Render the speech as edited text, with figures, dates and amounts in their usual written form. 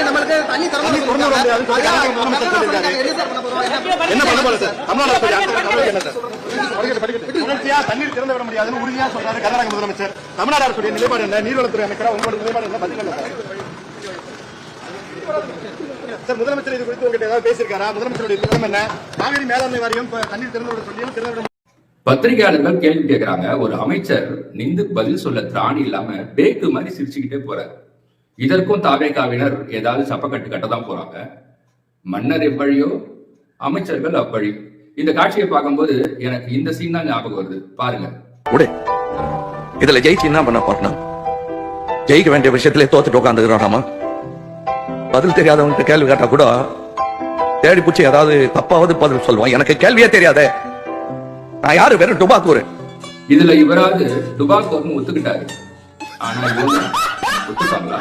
நம்மளுக்கு தண்ணி என்ன பண்ண போல சார்? தொடர்ச்சியா தண்ணீர் திறந்து விட முடியாதுன்னு உறுதியா சொல்றாரு கர்நாடக முதலமைச்சர். தமிழ்நாடு அரசுடைய நிலைப்பாடு என்ன? நீர்வளத்துறை அமைச்சரா உங்களுடைய நிலைப்பாடு என்ன? பதில் சார், முதலமைச்சர் இது குறித்து உங்ககிட்ட ஏதாவது பேசியிருக்காரா? முதலமைச்சருடைய திட்டம் என்ன? காவிரி மேலாண்மை வாரியம் தண்ணீர் திறந்து விட சொல்லியும் திறந்து விட. பத்திரிகையாளர்கள் கேள்வி கேட்கிறாங்க. ஒரு அமைச்சர் நின்று பதில் சொல்ல திராணி இல்லாம பேக்கு மாதிரி சிரிச்சுக்கிட்டே போறாரு. இதற்கும் தாவேகாவினர் ஏதாவது சப்பக்கட்டு கட்டதான் போறாங்க. மன்னர் எவ்வழியோ அமைச்சர்கள் அவ்வழி. இந்த காட்சியை பார்க்கும்போது எனக்கு இந்த சீன் தான் ஞாபகம் வருது. பாருங்க. இதுல ஜெயிச்சு என்ன பண்ண போறோம்? ஜெயிக்க வேண்டிய விஷயத்திலே தோத்துட்டு உட்காந்துக்கிறோம். பதில் தெரியாதவங்க கேள்வி கேட்டா கூட தேடி பிடிச்சி ஏதாவது தப்பாவது பதில் சொல்லுவான். எனக்கு கேள்வியே தெரியாதே. நான் யாரு? வெறும் டுபாக்கூர். இதுல இவராது டுபாக்கூர்னு ஒத்துக்கிட்டாரு. ஆனா இவங்க ஒத்துப்பாங்களா?